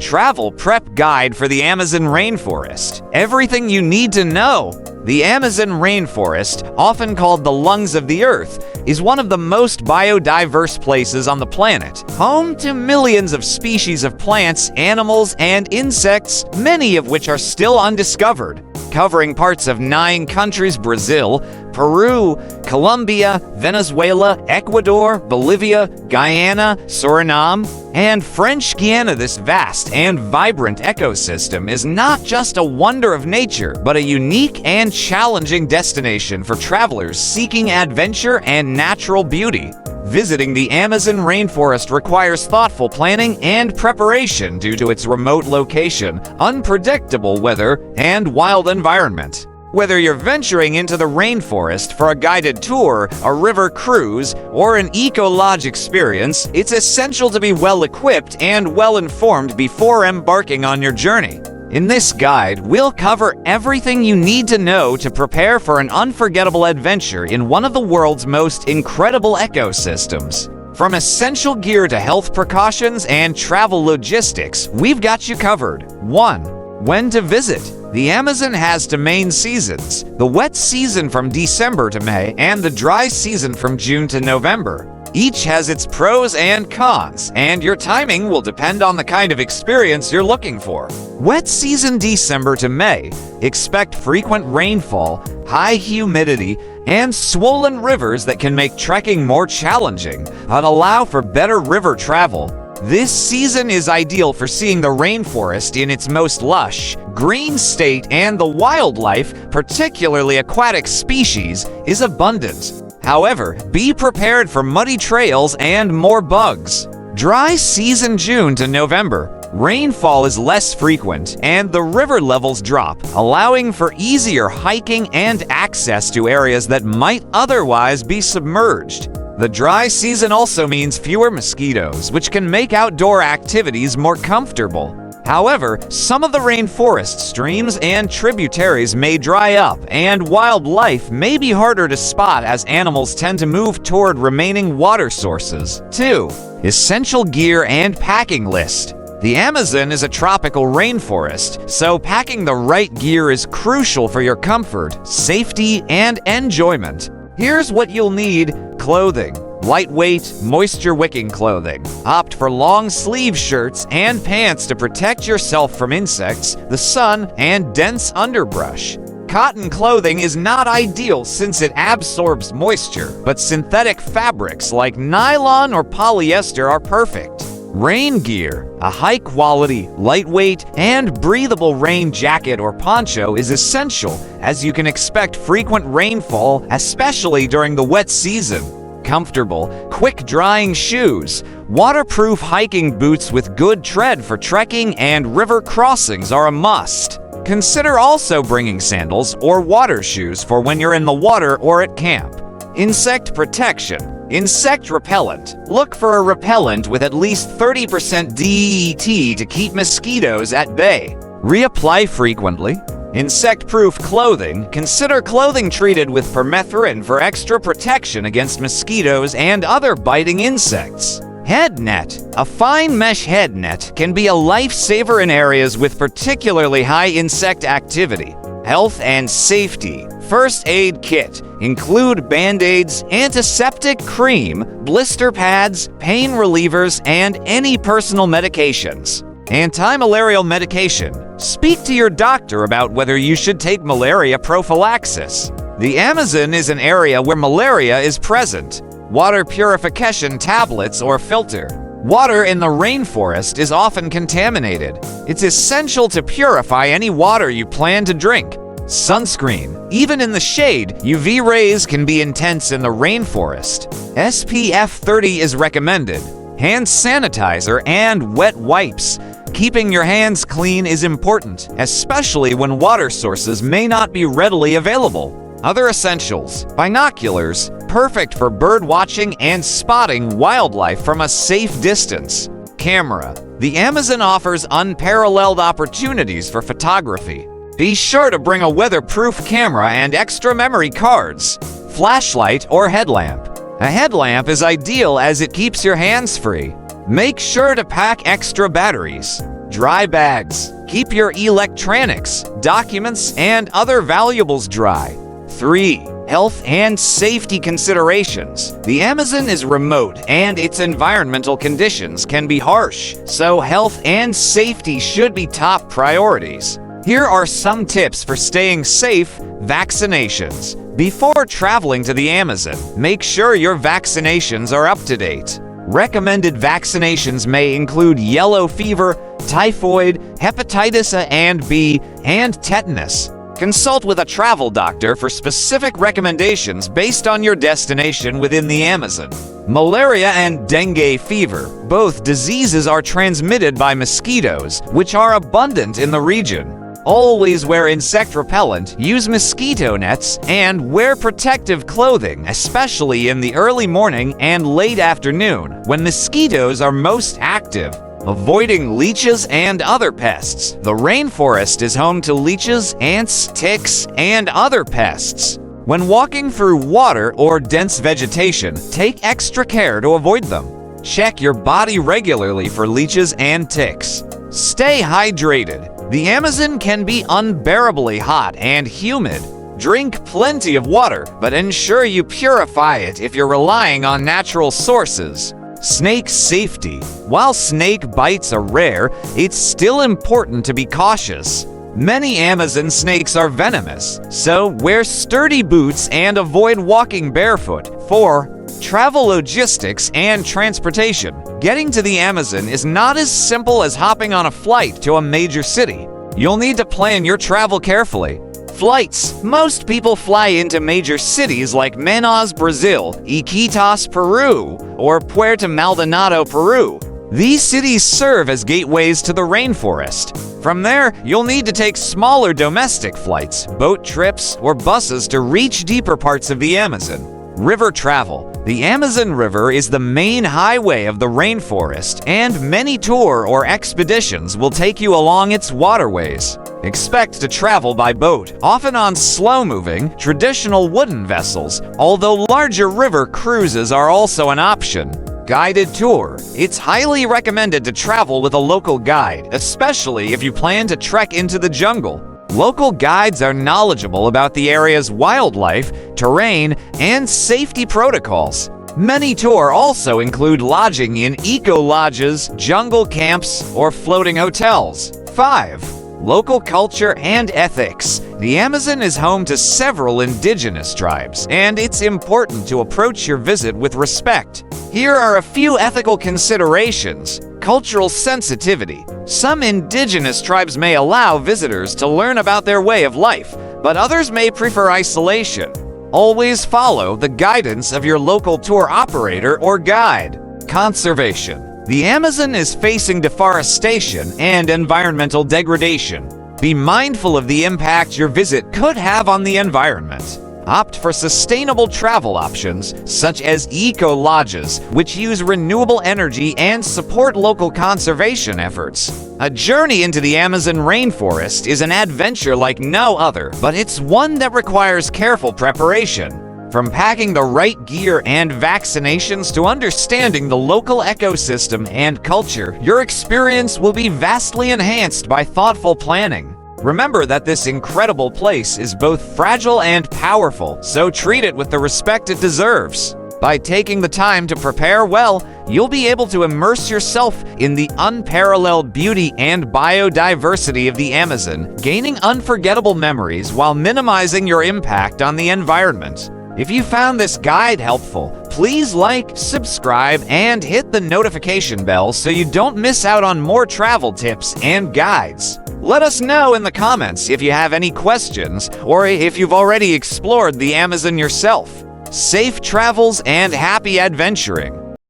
travel prep guide for the Amazon rainforest. Everything you need to know. The Amazon rainforest, often called the lungs of the earth, is one of the most biodiverse places on the planet, home to millions of species of plants, animals, and insects, many of which are still undiscovered. Covering parts of 9 countries: Brazil, Peru, Colombia, Venezuela, Ecuador, Bolivia, Guyana, Suriname, and French Guiana, this vast and vibrant ecosystem is not just a wonder of nature, but a unique and challenging destination for travelers seeking adventure and natural beauty. Visiting the Amazon rainforest requires thoughtful planning and preparation due to its remote location, unpredictable weather, and wild environment. Whether you're venturing into the rainforest for a guided tour, a river cruise, or an eco-lodge experience, it's essential to be well-equipped and well-informed before embarking on your journey. In this guide, we'll cover everything you need to know to prepare for an unforgettable adventure in one of the world's most incredible ecosystems. From essential gear to health precautions and travel logistics, we've got you covered. 1. When to visit. The Amazon has 2 main seasons: the wet season from December to May and the dry season from June to November. Each has its pros and cons, and your timing will depend on the kind of experience you're looking for. Wet season December to May. Expect frequent rainfall, high humidity, and swollen rivers that can make trekking more challenging, but allow for better river travel. This season is ideal for seeing the rainforest in its most lush, green state, and the wildlife, particularly aquatic species, is abundant. However, be prepared for muddy trails and more bugs. Dry season June to November. Rainfall is less frequent, and the river levels drop, allowing for easier hiking and access to areas that might otherwise be submerged. The dry season also means fewer mosquitoes, which can make outdoor activities more comfortable. However, some of the rainforest streams and tributaries may dry up, and wildlife may be harder to spot as animals tend to move toward remaining water sources. 2. Essential gear and packing list. The Amazon is a tropical rainforest, so packing the right gear is crucial for your comfort, safety, and enjoyment. Here's what you'll need: clothing. Lightweight, moisture-wicking clothing. Opt for long-sleeve shirts and pants to protect yourself from insects, the sun, and dense underbrush. Cotton clothing is not ideal since it absorbs moisture, but synthetic fabrics like nylon or polyester are perfect. Rain gear. A high-quality, lightweight, and breathable rain jacket or poncho is essential, as you can expect frequent rainfall, especially during the wet season. Comfortable, quick-drying shoes. Waterproof hiking boots with good tread for trekking and river crossings are a must. Consider also bringing sandals or water shoes for when you're in the water or at camp. Insect protection. Insect repellent. Look for a repellent with at least 30% DEET to keep mosquitoes at bay. Reapply frequently. Insect-proof clothing. Consider clothing treated with permethrin for extra protection against mosquitoes and other biting insects. Head net. A fine mesh head net can be a lifesaver in areas with particularly high insect activity. Health and safety. First aid kit. Include band-aids, antiseptic cream, blister pads, pain relievers, and any personal medications. Anti-malarial medication. Speak to your doctor about whether you should take malaria prophylaxis. The Amazon is an area where malaria is present. Water purification tablets or filter. Water in the rainforest is often contaminated. It's essential to purify any water you plan to drink. Sunscreen. Even in the shade, UV rays can be intense in the rainforest. SPF 30 is recommended. Hand sanitizer and wet wipes. Keeping your hands clean is important, especially when water sources may not be readily available. Other essentials. Binoculars, perfect for bird watching and spotting wildlife from a safe distance. Camera. The Amazon offers unparalleled opportunities for photography. Be sure to bring a weatherproof camera and extra memory cards. Flashlight or headlamp. A headlamp is ideal as it keeps your hands free. Make sure to pack extra batteries. Dry bags. Keep your electronics, documents, and other valuables dry. 3. Health and safety considerations. The Amazon is remote and its environmental conditions can be harsh, so health and safety should be top priorities. Here are some tips for staying safe. Vaccinations. Before traveling to the Amazon, make sure your vaccinations are up to date. Recommended vaccinations may include yellow fever, typhoid, hepatitis A and B, and tetanus. Consult with a travel doctor for specific recommendations based on your destination within the Amazon. Malaria and dengue fever. Both diseases are transmitted by mosquitoes, which are abundant in the region. Always wear insect repellent, use mosquito nets, and wear protective clothing, especially in the early morning and late afternoon, when mosquitoes are most active. Avoiding leeches and other pests. The rainforest is home to leeches, ants, ticks, and other pests. When walking through water or dense vegetation, take extra care to avoid them. Check your body regularly for leeches and ticks. Stay hydrated. The Amazon can be unbearably hot and humid. Drink plenty of water, but ensure you purify it if you're relying on natural sources. Snake safety. While snake bites are rare, it's still important to be cautious. Many Amazon snakes are venomous, so wear sturdy boots and avoid walking barefoot. 4. Travel logistics and transportation. Getting to the Amazon is not as simple as hopping on a flight to a major city. You'll need to plan your travel carefully. Flights. Most people fly into major cities like Manaus, Brazil, Iquitos, Peru, or Puerto Maldonado, Peru. These cities serve as gateways to the rainforest. From there, you'll need to take smaller domestic flights, boat trips, or buses to reach deeper parts of the Amazon. River travel. The Amazon River is the main highway of the rainforest, and many tour or expeditions will take you along its waterways. Expect to travel by boat, often on slow-moving, traditional wooden vessels, although larger river cruises are also an option. Guided tour. It's highly recommended to travel with a local guide, especially if you plan to trek into the jungle. Local guides are knowledgeable about the area's wildlife, terrain, and safety protocols. Many tours also include lodging in eco-lodges, jungle camps, or floating hotels. 5. Local culture and ethics. The Amazon is home to several indigenous tribes, and it's important to approach your visit with respect. Here are a few ethical considerations. Cultural sensitivity. Some indigenous tribes may allow visitors to learn about their way of life, but others may prefer isolation. Always follow the guidance of your local tour operator or guide. Conservation. The Amazon is facing deforestation and environmental degradation. Be mindful of the impact your visit could have on the environment. Opt for sustainable travel options, such as eco-lodges, which use renewable energy and support local conservation efforts. A journey into the Amazon rainforest is an adventure like no other, but it's one that requires careful preparation. From packing the right gear and vaccinations to understanding the local ecosystem and culture, your experience will be vastly enhanced by thoughtful planning. Remember that this incredible place is both fragile and powerful, so treat it with the respect it deserves. By taking the time to prepare well, you'll be able to immerse yourself in the unparalleled beauty and biodiversity of the Amazon, gaining unforgettable memories while minimizing your impact on the environment. If you found this guide helpful, please like, subscribe, and hit the notification bell so you don't miss out on more travel tips and guides. Let us know in the comments if you have any questions or if you've already explored the Amazon yourself. Safe travels and happy adventuring!